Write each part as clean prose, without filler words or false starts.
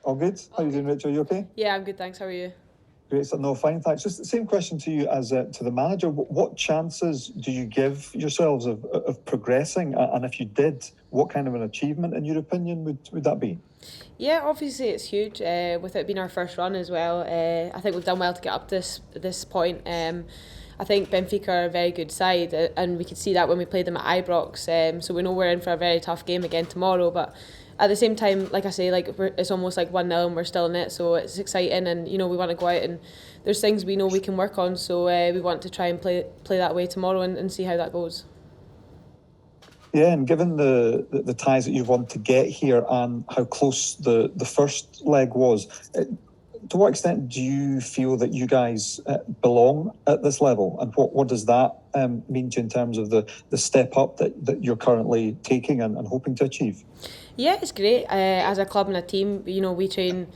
All good? How are you doing, Rachel? You okay? Yeah, I'm good, thanks. How are you? Great. So, no, fine, thanks. Just the same question to you as to the manager. What chances do you give yourselves of progressing? And if you did, what kind of an achievement, in your opinion, would that be? Yeah, obviously it's huge. With it being our first run as well, I think we've done well to get up this point. I think Benfica are a very good side, and we could see that when we played them at Ibrox. So we know we're in for a very tough game again tomorrow. But at the same time, like I say, it's almost like 1-0 and we're still in it. So it's exciting, and we want to go out and there's things we know we can work on. So we want to try and play that way tomorrow and see how that goes. Yeah, and given the ties that you've won to get here and how close the first leg was, to what extent do you feel that you guys belong at this level? And what does that mean to you in terms of the step up that you're currently taking and hoping to achieve? Yeah, it's great. As a club and a team, we train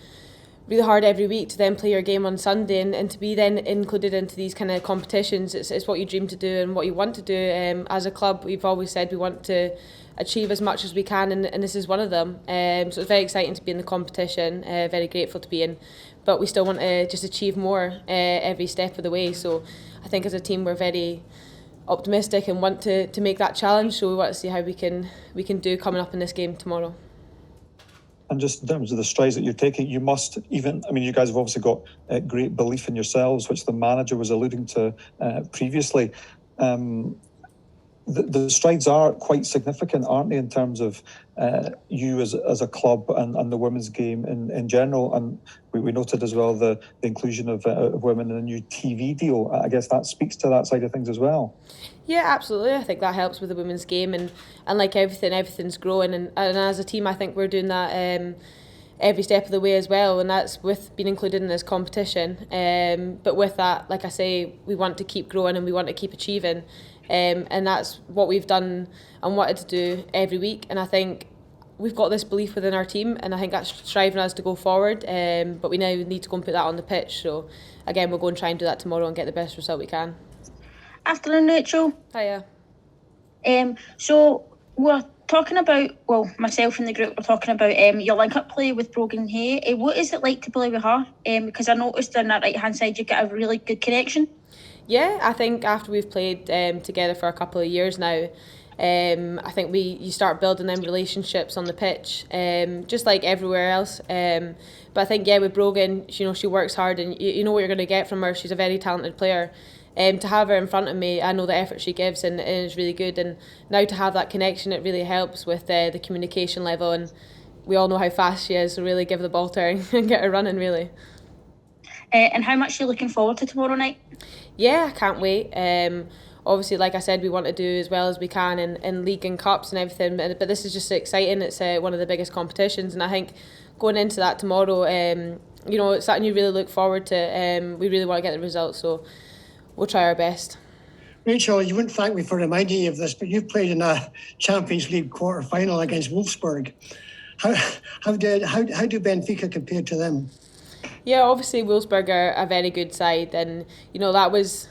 really hard every week to then play your game on Sunday, and to be then included into these kind of competitions, it's what you dream to do and what you want to do. As a club, we've always said we want to achieve as much as we can, and this is one of them. So it's very exciting to be in the competition, very grateful to be in, but we still want to just achieve more every step of the way. So I think as a team we're very optimistic and want to make that challenge, so we want to see how we can do coming up in this game tomorrow. And just in terms of the strides that you're taking, you must you guys have obviously got great belief in yourselves, which the manager was alluding to previously. The strides are quite significant, aren't they, in terms of you as a club and the women's game in general? And we noted as well the inclusion of women in a new TV deal. I guess that speaks to that side of things as well. Yeah, absolutely. I think that helps with the women's game, and like everything's growing, and as a team I think we're doing that every step of the way as well, and that's with being included in this competition. But with that, like I say, we want to keep growing and we want to keep achieving, and that's what we've done and wanted to do every week. And I think we've got this belief within our team, and I think that's striving us to go forward. But we now need to go and put that on the pitch. So again, we'll go and try and do that tomorrow and get the best result we can. Afternoon, Rachel. Hiya. So we're talking about, myself and the group were talking about your link-up play with Brogan Kelleher. What is it like to play with her? Because I noticed on that right-hand side you get a really good connection. Yeah, I think after we've played together for a couple of years now, I think you start building them relationships on the pitch, just like everywhere else. But I think, with Brogan, she works hard, and you know what you're going to get from her. She's a very talented player. To have her in front of me, I know the effort she gives, and it's really good. And now to have that connection, it really helps with the communication level. And we all know how fast she is, so really give the ball to her and get her running, really. And how much are you looking forward to tomorrow night? Yeah, I can't wait. Obviously, like I said, we want to do as well as we can in league and cups and everything. But this is just exciting. It's one of the biggest competitions, and I think going into that tomorrow, it's something you really look forward to. We really want to get the results, so we'll try our best. Rachel, you wouldn't thank me for reminding you of this, but you've played in a Champions League quarter-final against Wolfsburg. How do Benfica compare to them? Yeah, obviously Wolfsburg are a very good side, and that was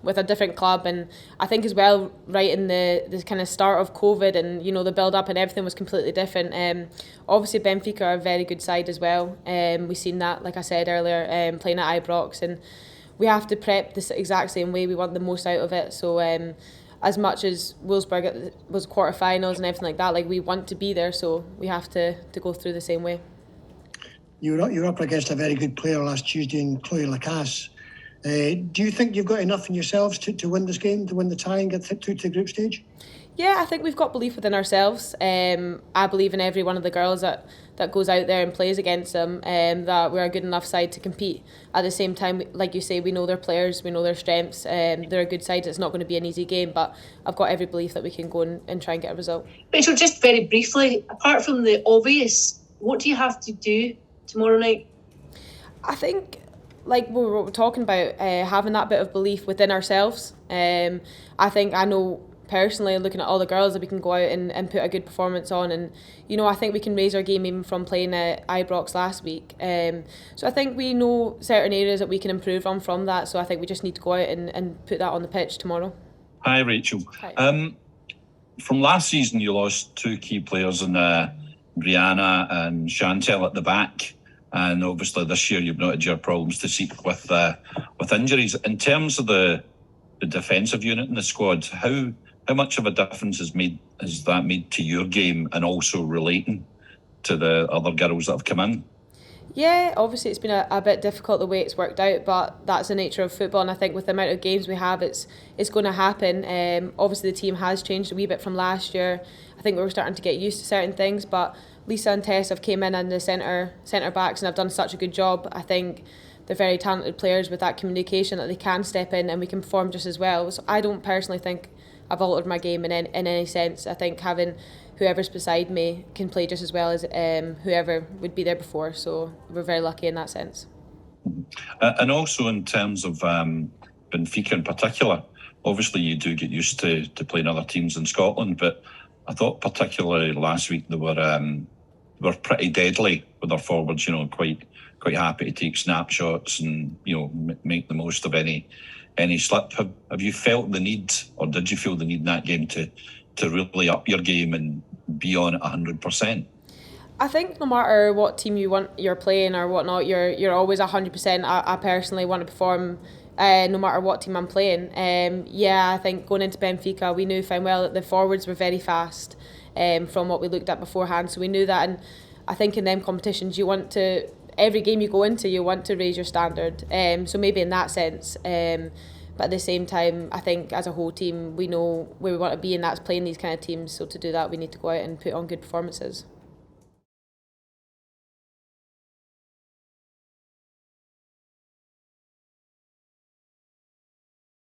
with a different club, and I think as well right in the kind of start of COVID, and the build up and everything was completely different. Obviously Benfica are a very good side as well. We've seen that, like I said earlier, playing at Ibrox, and we have to prep this exact same way. We want the most out of it. So as much as Wolfsburg was quarterfinals and everything like that, we want to be there, so we have to go through the same way. You're up against a very good player last Tuesday in Chloe Lacasse. Do you think you've got enough in yourselves to win this game, to win the tie and get through to the group stage? Yeah, I think we've got belief within ourselves. I believe in every one of the girls that goes out there and plays against them, that we're a good enough side to compete. At the same time, like you say, we know their players, we know their strengths. They're a good side. It's not going to be an easy game, but I've got every belief that we can go and try and get a result. Rachel, just very briefly, apart from the obvious, what do you have to do tomorrow night? I think, like we were talking about, having that bit of belief within ourselves. I know personally, looking at all the girls, that we can go out and put a good performance on, and I think we can raise our game even from playing at Ibrox last week. So I think we know certain areas that we can improve on from that, so I think we just need to go out and put that on the pitch tomorrow. Hi Rachel. Hi. From last season you lost two key players in Brianna and Chantel at the back. And obviously this year you've noted your problems to seek with injuries. In terms of the defensive unit in the squad, how much of a difference has that made to your game, and also relating to the other girls that have come in? Yeah, obviously it's been a bit difficult the way it's worked out, but that's the nature of football, and I think with the amount of games we have, it's going to happen. Obviously the team has changed a wee bit from last year. I think we were starting to get used to certain things, but Lisa and Tess have came in the centre backs and have done such a good job. I think they're very talented players with that communication that they can step in and we can perform just as well. So I don't personally think I've altered my game in any sense. I think having whoever's beside me can play just as well as whoever would be there before. So we're very lucky in that sense. And also in terms of Benfica in particular, obviously you do get used to playing other teams in Scotland, but I thought particularly last week they were pretty deadly with their forwards. Quite happy to take snapshots and make the most of any slip. Have you felt the need, or did you feel the need in that game to really up your game and be on it 100%? I think no matter what team you're playing or whatnot, you're always 100%. I personally want to perform no matter what team I'm playing. I think going into Benfica, we knew fine well that the forwards were very fast from what we looked at beforehand. So we knew that, and I think in them competitions, every game you go into, you want to raise your standard. So maybe in that sense. But at the same time, I think as a whole team, we know where we want to be, and that's playing these kind of teams. So to do that, we need to go out and put on good performances.